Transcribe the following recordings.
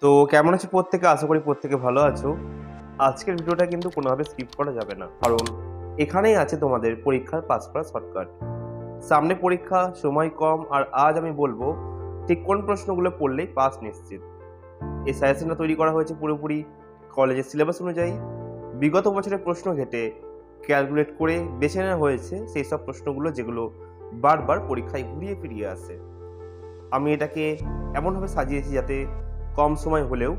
তো কেমন আছো প্রত্যেকে? আশা করি প্রত্যেকে ভালো আছো। আজকের ভিডিওটা কিন্তু কোনোভাবে স্কিপ করা যাবে না। কারণ এখানেই আছে তোমাদের পরীক্ষার পাস করার শর্টকাট। সামনে পরীক্ষা, সময় কম, আর আজ আমি বলবো ঠিক কোন প্রশ্নগুলো পড়লেই পাস নিশ্চিত। এই সাজেশনটা তৈরি করা হয়েছে পুরোপুরি কলেজের সিলেবাস অনুযায়ী। বিগত বছরের প্রশ্ন ঘেঁটে ক্যালকুলেট করে বেছে নেওয়া হয়েছে সেই সব প্রশ্নগুলো যেগুলো বারবার পরীক্ষায় ঘুরিয়ে ফিরিয়ে আসে। আমি এটাকে এমনভাবে সাজিয়েছি যাতে কম সময় হলেও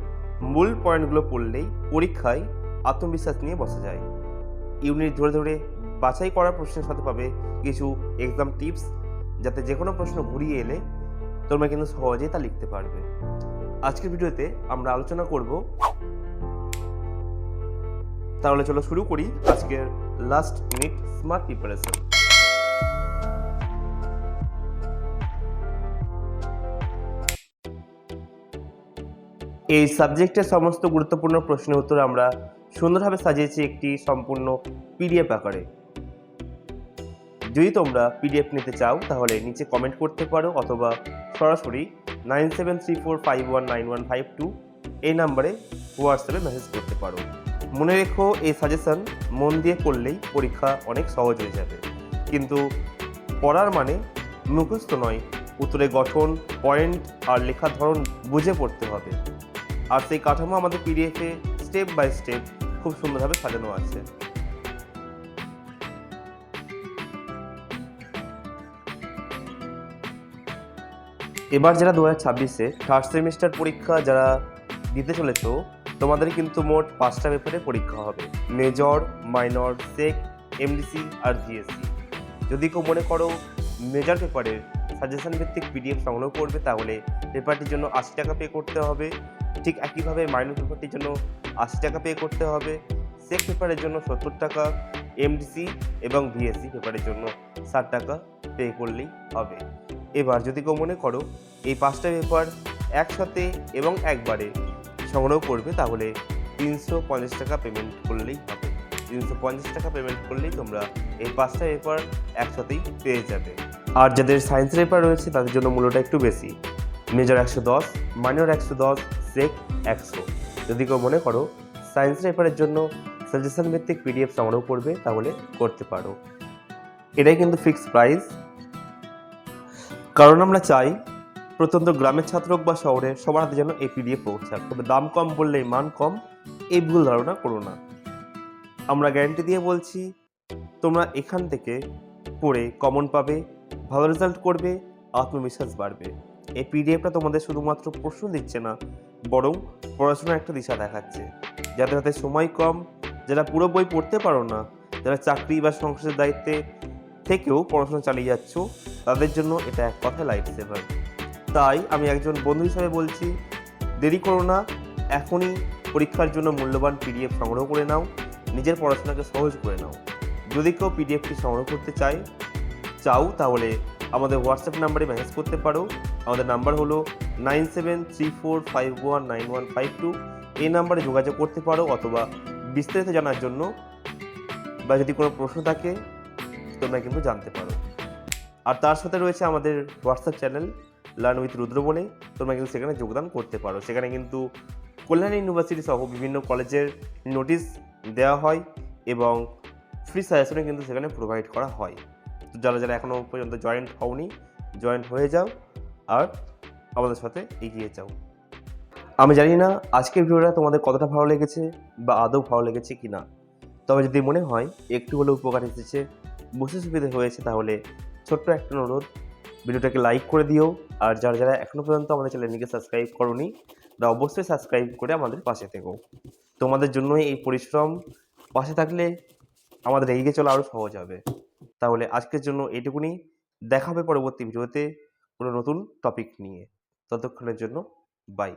মূল পয়েন্টগুলো পড়লেই পরীক্ষায় আত্মবিশ্বাস নিয়ে বসা যায়। ইউনিট ধরে ধরে বাছাই করা প্রশ্নের সাথে পাবে কিছু এক্সাম টিপস, যাতে যে কোনো প্রশ্ন ঘুরিয়ে এলে তোমরা কিন্তু সহজেই তা লিখতে পারবে। আজকের ভিডিওতে আমরা আলোচনা করব, তাহলে চলো শুরু করি আজকের লাস্ট মিনিট স্মার্ট প্রিপারেশন। এই সাবজেক্টের সমস্ত গুরুত্বপূর্ণ প্রশ্নের উত্তর আমরা সুন্দরভাবে সাজিয়েছি একটি সম্পূর্ণ পিডিএফ আকারে। যদি তোমরা পিডিএফ নিতে চাও তাহলে নিচে কমেন্ট করতে পারো, অথবা সরাসরি 9734519152 এই নাম্বারে হোয়াটসঅ্যাপে মেসেজ করতে পারো। মনে রেখো, এই সাজেশন মন দিয়ে পড়লেই পরীক্ষা অনেক সহজ হয়ে যাবে। কিন্তু পড়ার মানে মুখস্থ নয়, উত্তরের গঠন, পয়েন্ট আর লেখার ধরন বুঝে পড়তে হবে। আর সেই কাঠামো আমাদের পিডিএফে স্টেপ বাই স্টেপ খুব সুন্দরভাবে সাজানো আছে। এবার যারা 2026-এ থার্ড সেমিস্টার পরীক্ষা যারা দিতে চলেছো, তোমাদের কিন্তু মোট 5টা পেপারে পরীক্ষা হবে: মেজর, মাইনর, সেক, এমডিসি আর জিএসসি। যদি কেউ মনে করো মেজর পেপারের সাজেশন ভিত্তিক পিডিএফ সংগ্রহ করবে, তাহলে পেপারটির জন্য 80 টাকা পে করতে হবে। ঠিক একইভাবে মাইনর পেপারটির জন্য 80 টাকা পে করতে হবে, সেক পেপারের জন্য 70 টাকা, এমডিসি এবং ভিএসসি পেপারের জন্য 60 টাকা পে করলেই হবে। এবার যদি কেউ মনে করো এই 5টা পেপার একসাথে এবং একবারে সংগ্রহ করবে, তাহলে 350 টাকা পেমেন্ট করলেই হবে। 350 টাকা পেমেন্ট করলেই তোমরা এই 5টা পেপার একসাথেই পেয়ে যাবে। আর যাদের সায়েন্সের পেপার রয়েছে তাদের জন্য মূল্যটা একটু বেশি, মেজর 110, মাইনর 110, সেক 100। যদি কেউ মনে করো সায়েন্সের পেপারের জন্য সাজেশন ভিত্তিক পিডিএফ সংগ্রহ করবে, তাহলে করতে পারো। এটাই কিন্তু ফিক্সড প্রাইস, কারণ আমরা চাই প্রত্যন্ত গ্রামের ছাত্র হোক বা শহরে সবার হাতে যেন এই পিডিএফ পৌঁছাক। তবে দাম কম বললেই মান কম, এই ভুল ধারণা করো না। আমরা গ্যারান্টি দিয়ে বলছি, তোমরা এখান থেকে পড়ে কমন পাবে, ভালো রেজাল্ট করবে, আত্মবিশ্বাস বাড়বে। এই পিডিএফটা তোমাদের শুধুমাত্র প্রশ্ন দিচ্ছে না, বরং পড়াশোনার একটা দিশা দেখাচ্ছে। যাদের হাতে সময় কম, যারা পুরো বই পড়তে পারো না, যারা চাকরি বা সংসারের দায়িত্বে থেকেও পড়াশোনা চালিয়ে যাচ্ছ, তাদের জন্য এটা এক কথায় লাইফ সেভার। তাই আমি একজন বন্ধু হিসাবে বলছি, দেরি করো না, এখনই পরীক্ষার জন্য মূল্যবান পিডিএফ সংগ্রহ করে নাও, নিজের পড়াশোনাকে সহজ করে নাও। যদি কেউ পিডিএফটি সংগ্রহ করতে চাও তাহলে আমাদের হোয়াটসঅ্যাপ নাম্বারে মেসেজ করতে পারো। আমাদের নাম্বার হলো 9734519152। এই নাম্বারে যোগাযোগ করতে পারো, অথবা বিস্তারিত জানার জন্য বা যদি কোনো প্রশ্ন থাকে তোমরা কিন্তু জানতে পারো। আর তার সাথে রয়েছে আমাদের হোয়াটসঅ্যাপ চ্যানেল লার্ন উইথ রুদ্র বলে, তোমরা কিন্তু সেখানে যোগদান করতে পারো। সেখানে কিন্তু কল্যাণ ইউনিভার্সিটি সহ বিভিন্ন কলেজের নোটিশ দেওয়া হয় এবং ফ্রি সাজেশনে কিন্তু সেখানে প্রোভাইড করা হয়। তো যারা যারা এখনও পর্যন্ত জয়েন্ট হওনি, জয়েন্ট হয়ে যাও আর আমাদের সাথে এগিয়ে যাও। আমি জানি না আজকের ভিডিওটা তোমাদের কতটা ভালো লেগেছে বা আদৌ ভালো লেগেছে কি না, তবে যদি মনে হয় একটু হলেও উপকার এসেছে, বুঝতে সুবিধা হয়েছে, তাহলে ছোট্ট একটা অনুরোধ, ভিডিওটাকে লাইক করে দিও। আর যারা যারা এখনও পর্যন্ত আমাদের চ্যানেলটিকে সাবস্ক্রাইব করোনি, তারা অবশ্যই সাবস্ক্রাইব করে আমাদের পাশে থেকো। তোমাদের জন্যই এই পরিশ্রম, পাশে থাকলে আমাদের এগিয়ে চলা আরও সহজ হবে। তাহলে আজকের জন্য এইটুকুনি, দেখা হবে পরবর্তী ভিডিওতে কোনো নতুন টপিক নিয়ে। ততক্ষণের জন্য বাই।